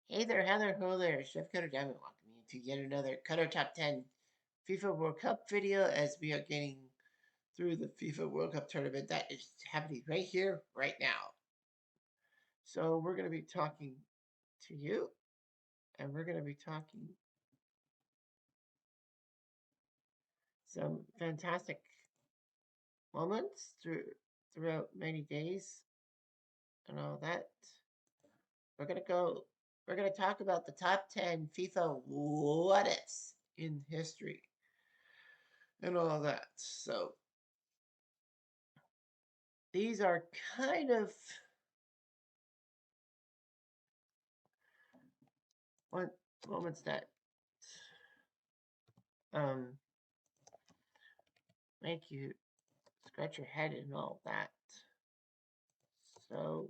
Hey there, Heather, ho there, Chef Cutter Diamond welcoming you to yet another Cutter Top 10 FIFA World Cup video as we are getting through the FIFA World Cup tournament that is happening right here, right now. So we're going to be talking to you, and we're going to be talking some fantastic moments throughout many days and all that. We're going to go, we're going to talk about the top 10 FIFA what ifs in history and all that. So these are kind of one moments that um make you scratch your head and all that. So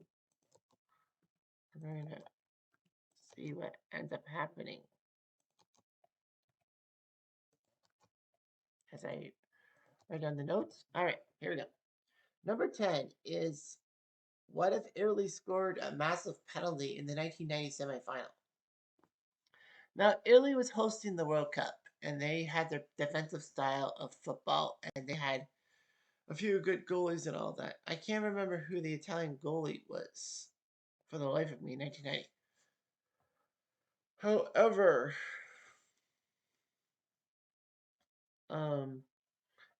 we're gonna see what ends up happening as I write down the notes. All right, here we go. Number 10 is what if Italy scored a massive penalty in the 1990 semifinal? Now, Italy was hosting the World Cup, and they had their defensive style of football, and they had a few good goalies and all that. I can't remember who the Italian goalie was for the life of me in 1990. However, um,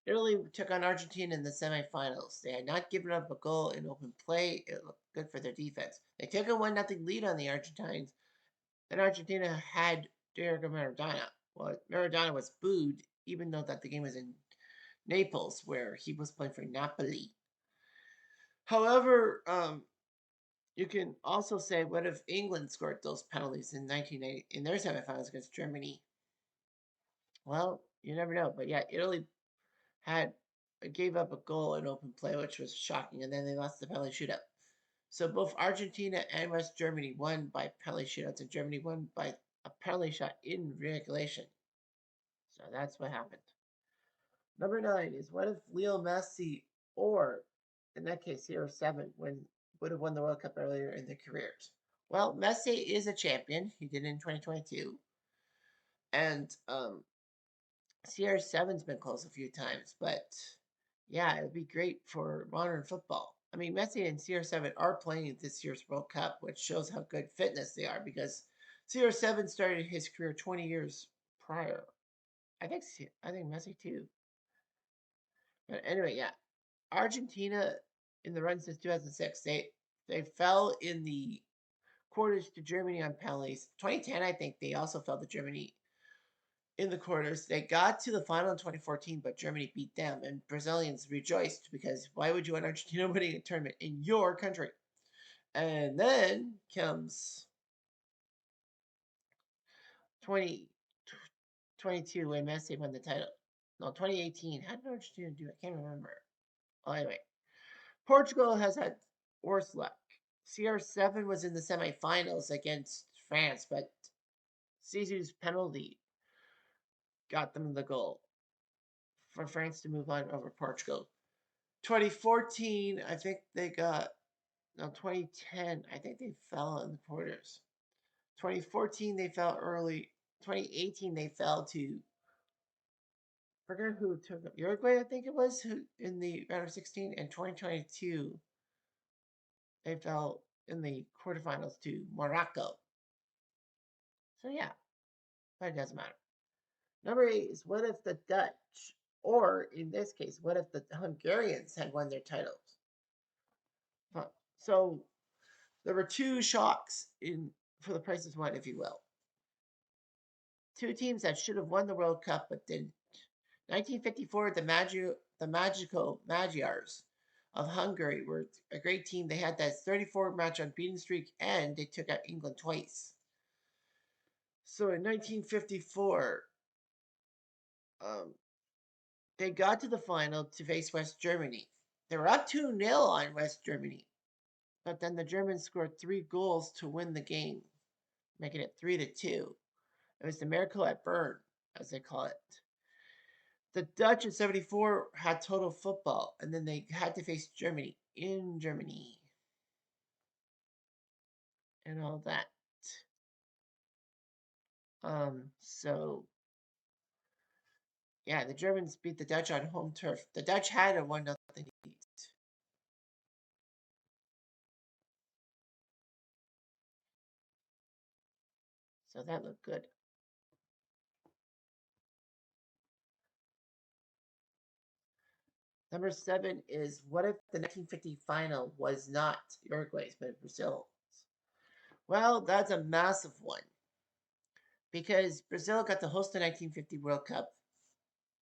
Italy took on Argentina in the semifinals. They had not given up a goal in open play. It looked good for their defense. They took a 1-0 lead on the Argentines, and Argentina had Diego Maradona. Well, Maradona was booed, even though that the game was in Naples, where he was playing for Napoli. However, you can also say, what if England scored those penalties in 1980 in their semifinals against Germany? Well, you never know. But yeah, Italy had gave up a goal in open play, which was shocking, and then they lost the penalty shootout. So both Argentina and West Germany won by penalty shootouts, and Germany won by a penalty shot in regulation. So that's what happened. Number 9 is what if Leo Messi or, in that case, CR7 would have won the World Cup earlier in their careers? Well, Messi is a champion. He did it in 2022, and CR7's been close a few times, but yeah, it would be great for modern football. I mean, Messi and CR7 are playing at this year's World Cup, which shows how good fitness they are because CR7 started his career 20 years prior. I think Messi too. But anyway, yeah, Argentina in the run since 2006, they fell in the quarters to Germany on penalties. 2010, I think they also fell to Germany in the quarters. They got to the final in 2014, but Germany beat them, and Brazilians rejoiced because why would you want Argentina winning a tournament in your country? And then comes 2022 when Messi won the title. No, 2018. How did Argentina do it? I can't remember. Well, anyway, Portugal has had worse luck. CR7 was in the semifinals against France, but Zizou's penalty got them the goal for France to move on over Portugal. 2014, I think they got. No, 2010, I think they fell in the quarters. 2014, they fell early. 2018, they fell to. Forget who took them. Uruguay, I think it was, who in the round of 16. And 2022, they fell in the quarterfinals to Morocco. So yeah, but it doesn't matter. Number 8 is what if the Dutch, or in this case, what if the Hungarians had won their titles? So there were two shocks in for the Price is One, if you will. Two teams that should have won the World Cup but didn't. 1954, the magical Magyars of Hungary were a great team. They had that 34-match unbeaten streak, and they took out England twice. So in 1954, um, they got to the final to face West Germany. They were up 2-0 on West Germany, but then the Germans scored 3 goals to win the game, making it 3-2. It was the miracle at Bern, as they call it. The Dutch in 74 had total football, and then they had to face Germany in Germany and all that. So yeah, the Germans beat the Dutch on home turf. The Dutch had a 1-0 lead. So that looked good. Number 7 is what if the 1950 final was not Uruguay's but Brazil's? Well, that's a massive one because Brazil got to host the 1950 World Cup.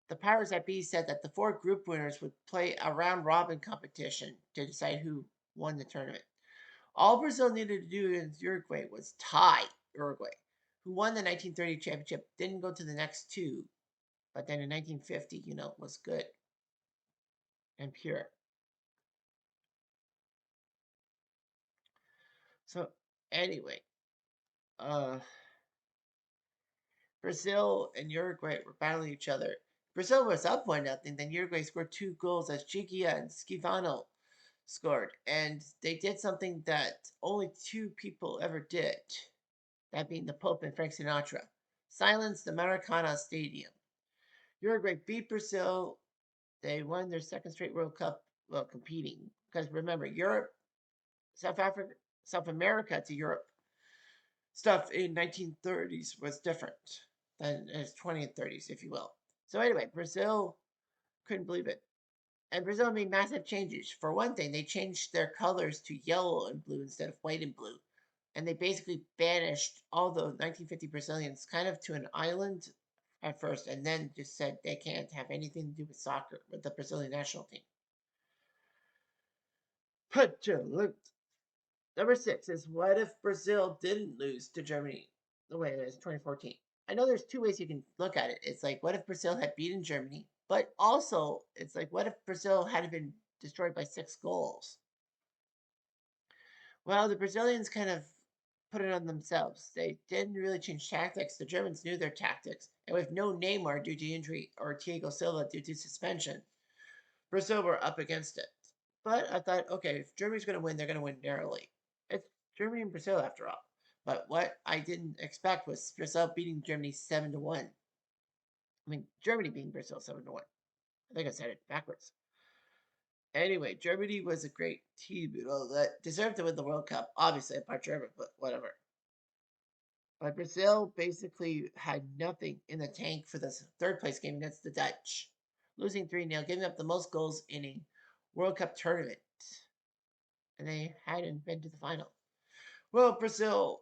The powers that be said that the 4 group winners would play a round robin competition to decide who won the tournament. All Brazil needed to do in Uruguay was tie Uruguay, who won the 1930 championship, didn't go to the next 2, but then in 1950, was good and pure. So anyway, uh, Brazil and Uruguay were battling each other. Brazil was up 1-0, then Uruguay scored 2 goals as Chiquia and Schivano scored. And they did something that only 2 people ever did, that being the Pope and Frank Sinatra. Silenced the Maracana Stadium. Uruguay beat Brazil. They won their second straight World Cup while competing. Because remember, Europe, South Africa, South America to Europe stuff in 1930s was different than its 20th 30s, if you will. So anyway, Brazil couldn't believe it. And Brazil made massive changes. For one thing, they changed their colors to yellow and blue instead of white and blue. And they basically banished all the 1950 Brazilians kind of to an island at first, and then just said they can't have anything to do with soccer, with the Brazilian national team. But number 6 is what if Brazil didn't lose to Germany the way it is 2014? I know there's 2 ways you can look at it. It's like, what if Brazil had beaten Germany? But also, it's like, what if Brazil hadn't been destroyed by 6 goals? Well, the Brazilians kind of put it on themselves. They didn't really change tactics. The Germans knew their tactics. And with no Neymar due to injury or Thiago Silva due to suspension, Brazil were up against it. But I thought, okay, if Germany's going to win, they're going to win narrowly. It's Germany and Brazil after all. But what I didn't expect was Brazil beating Germany 7-1. I mean, Germany beating Brazil 7-1. I think I said it backwards. Anyway, Germany was a great team, that deserved to win the World Cup. Obviously, apart Germany, but whatever. But Brazil basically had nothing in the tank for this third place game against the Dutch, losing 3-0, giving up the most goals in a World Cup tournament. And they hadn't been to the final. Well, Brazil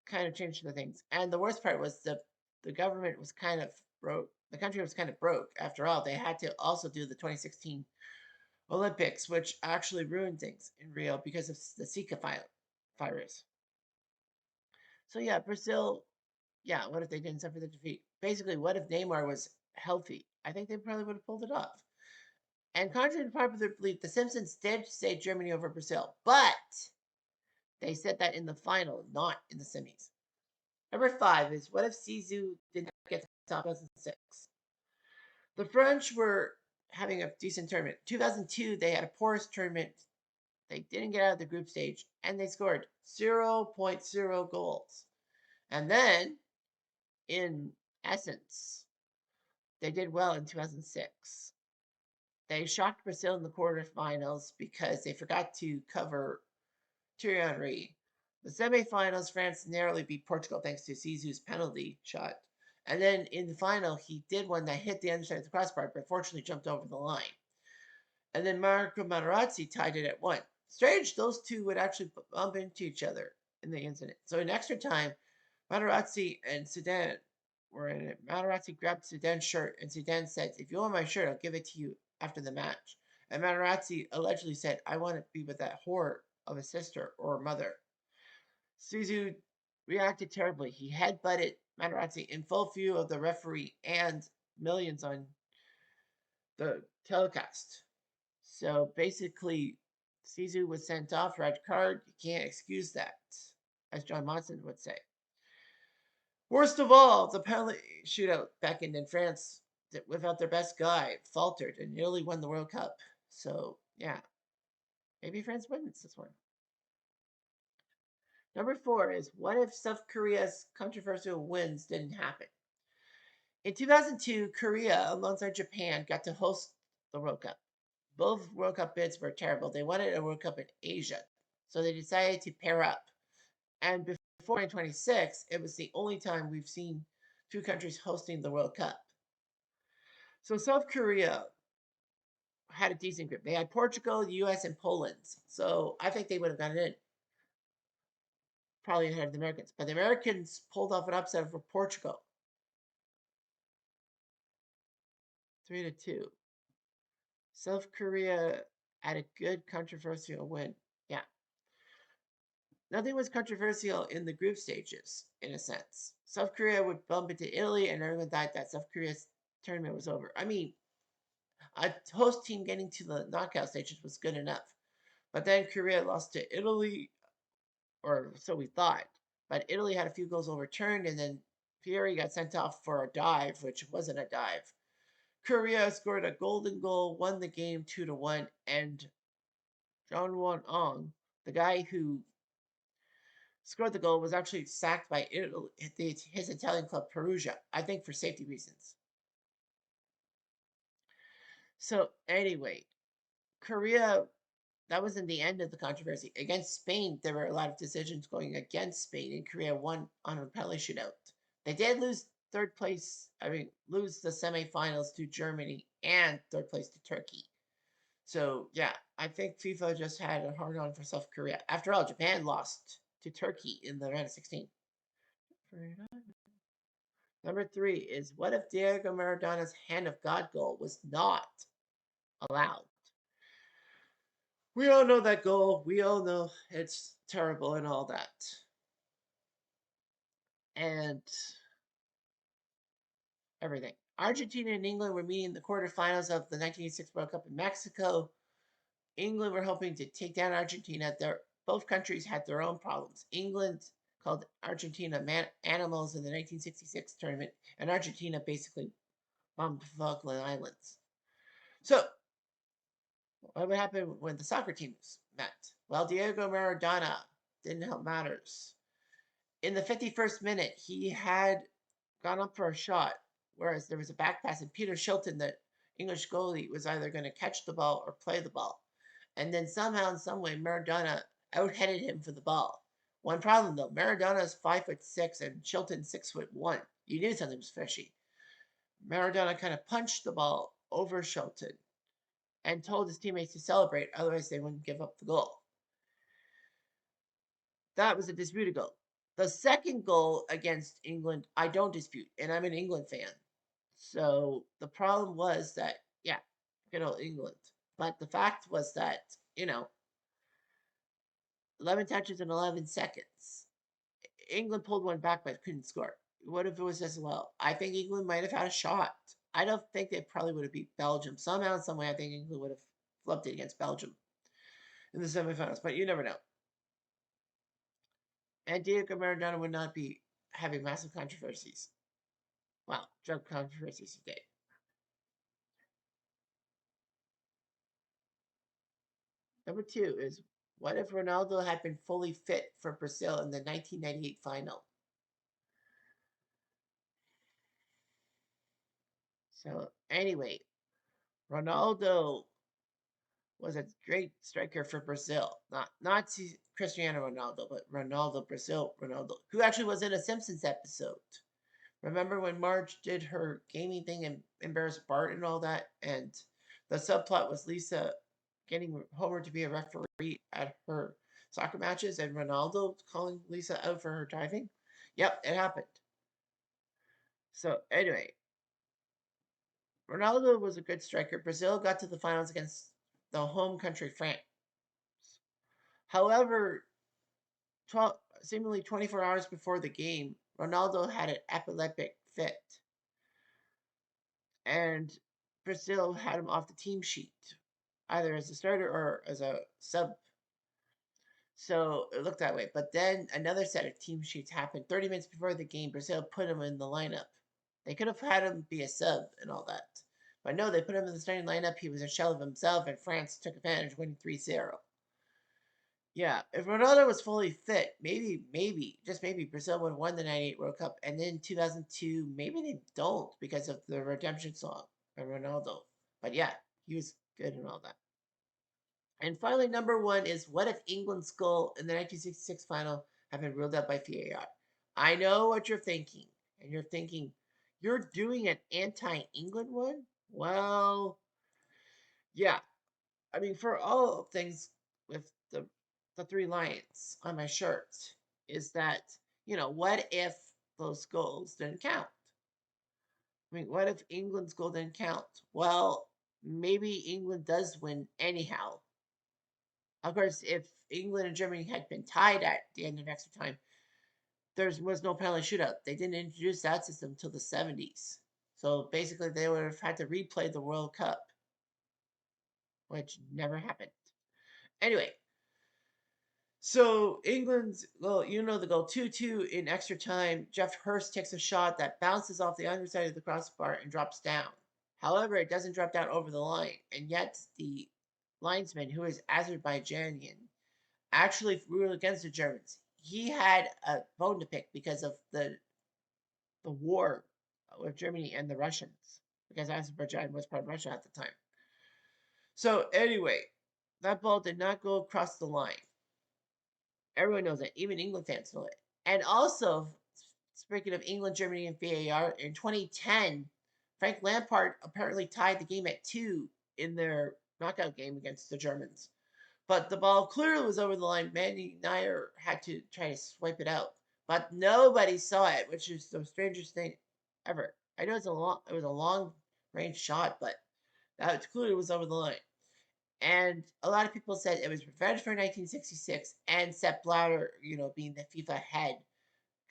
kind of changed the things. And the worst part was the government was kind of broke. The country was kind of broke. After all, they had to also do the 2016 Olympics, which actually ruined things in Rio because of the Zika virus. So yeah, Brazil. Yeah, what if they didn't suffer the defeat? Basically, what if Neymar was healthy? I think they probably would have pulled it off. And contrary to popular belief, the Simpsons did say Germany over Brazil, but they said that in the final, not in the semis. Number 5 is what if Sisu did not get to top 2006? The French were having a decent tournament. 2002, they had a porous tournament. They didn't get out of the group stage, and they scored 0.0 goals. And then, in essence, they did well in 2006. They shocked Brazil in the quarterfinals because they forgot to cover Thierry Henry. The semifinals, France narrowly beat Portugal thanks to Zizou's penalty shot. And then in the final, he did one that hit the underside of the crossbar, but fortunately jumped over the line. And then Marco Materazzi tied it at 1. Strange, those two would actually bump into each other in the incident. So in extra time, Materazzi and Zidane were in it. Materazzi grabbed Zidane's shirt, and Zidane said, "If you want my shirt, I'll give it to you after the match." And Materazzi allegedly said, "I want to be with that whore of a sister or a mother." Zizou reacted terribly. He headbutted Materazzi in full view of the referee and millions on the telecast. So basically, Zizou was sent off, red card. You can't excuse that, as John Monson would say. Worst of all, the penalty shootout back in France, that without their best guy, faltered and nearly won the World Cup. So, yeah, maybe France wins this one. Number 4 is what if South Korea's controversial wins didn't happen? In 2002, Korea, alongside Japan, got to host the World Cup. Both World Cup bids were terrible. They wanted a World Cup in Asia, so they decided to pair up. And before 2026, it was the only time we've seen two countries hosting the World Cup. So South Korea had a decent group. They had Portugal, the U.S., and Poland. So I think they would have gotten in, probably ahead of the Americans. But the Americans pulled off an upset over Portugal, 3-2. South Korea had a good controversial win. Yeah. Nothing was controversial in the group stages, in a sense. South Korea would bump into Italy, and everyone thought that South Korea's tournament was over. I mean, a host team getting to the knockout stages was good enough. But then Korea lost to Italy, or so we thought. But Italy had a few goals overturned, and then Fieri got sent off for a dive, which wasn't a dive. Korea scored a golden goal, won the game 2-1, and John Won Ong, the guy who scored the goal, was actually sacked by Italy, his Italian club Perugia, I think for safety reasons. So anyway, Korea, that wasn't the end of the controversy. Against Spain, there were a lot of decisions going against Spain, and Korea won on a penalty shootout. They did lose lose the semifinals to Germany and third place to Turkey. So yeah, I think FIFA just had a hard on for South Korea. After all, Japan lost to Turkey in the round of 16. Number 3 is what if Diego Maradona's hand of God goal was not allowed? We all know that goal. We all know it's terrible and all that. And everything. Argentina and England were meeting in the quarterfinals of the 1986 World Cup in Mexico. England were hoping to take down Argentina. Both countries had their own problems. England called Argentina animals in the 1966 tournament, and Argentina basically bombed the Falkland Islands. So, what would happen when the soccer teams met? Well, Diego Maradona didn't help matters. In the 51st minute, he had gone up for a shot, whereas there was a back pass, and Peter Shilton, the English goalie, was either going to catch the ball or play the ball. And then somehow, in some way, Maradona out-headed him for the ball. One problem, though, Maradona's 5'6" and Shilton 6'1". You knew something was fishy. Maradona kind of punched the ball over Shilton and told his teammates to celebrate, otherwise they wouldn't give up the goal. That was a disputed goal. The second goal against England, I don't dispute, and I'm an England fan. So the problem was that, yeah, good old England. But the fact was that, 11 touches in 11 seconds. England pulled one back but couldn't score. What if it was as well? I think England might have had a shot. I don't think they probably would have beat Belgium. Somehow, some way, I think England would have flubbed it against Belgium in the semifinals, but you never know. And Diego Maradona would not be having massive controversies. Well, drug controversies today. Number 2 is what if Ronaldo had been fully fit for Brazil in the 1998 final? So, anyway, Ronaldo was a great striker for Brazil. Not Cristiano Ronaldo, but Ronaldo, Brazil Ronaldo, who actually was in a Simpsons episode. Remember when Marge did her gaming thing and embarrassed Bart and all that? And the subplot was Lisa getting Homer to be a referee at her soccer matches and Ronaldo calling Lisa out for her driving? Yep, it happened. So, anyway, Ronaldo was a good striker. Brazil got to the finals against the home country, France. However, seemingly 24 hours before the game, Ronaldo had an epileptic fit. And Brazil had him off the team sheet, either as a starter or as a sub. So it looked that way. But then another set of team sheets happened 30 minutes before the game. Brazil put him in the lineup. They could have had him be a sub and all that. But no, they put him in the starting lineup. He was a shell of himself, and France took advantage, winning 3-0. Yeah, if Ronaldo was fully fit, maybe, just maybe, Brazil would have won the '98 World Cup. And then 2002, maybe they don't because of the redemption song by Ronaldo. But yeah, he was good and all that. And finally, number one is what if England's goal in the 1966 final had been ruled out by VAR? I know what you're thinking. And you're thinking, you're doing an anti England one? Well, yeah, I mean, for all things with the three lions on my shirt, is that what if those goals didn't count? I mean, what if England's goal didn't count? Well, maybe England does win anyhow. Of course, if England and Germany had been tied at the end of extra time, there was no penalty shootout. They didn't introduce that system until the 70s. So basically, they would have had to replay the World Cup, which never happened. Anyway, so England's well, the goal 2-2 in extra time. Jeff Hurst takes a shot that bounces off the underside of the crossbar and drops down. However, it doesn't drop down over the line, and yet the linesman, who is Azerbaijanian, actually ruled against the Germans. He had a bone to pick because of the war with Germany and the Russians, because Azerbaijan was part of Russia at the time. So anyway, that ball did not go across the line. Everyone knows it. Even England fans know it. And also, speaking of England, Germany, and VAR, in 2010, Frank Lampard apparently tied the game at 2 in their knockout game against the Germans. But the ball clearly was over the line. Manny Nair had to try to swipe it out. But nobody saw it, which is the strangest thing ever. I know it was a long range shot, but that clearly was over the line. And a lot of people said it was revenge for 1966, and Sepp Blatter, being the FIFA head,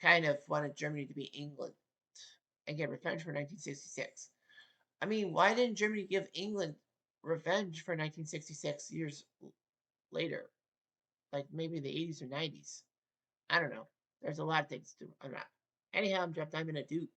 kind of wanted Germany to be England and get revenge for 1966. I mean, why didn't Germany give England revenge for 1966 years later? Like maybe the 80s or 90s. I don't know. There's a lot of things to do on that. Anyhow, I'm Jeff Diamond. I do.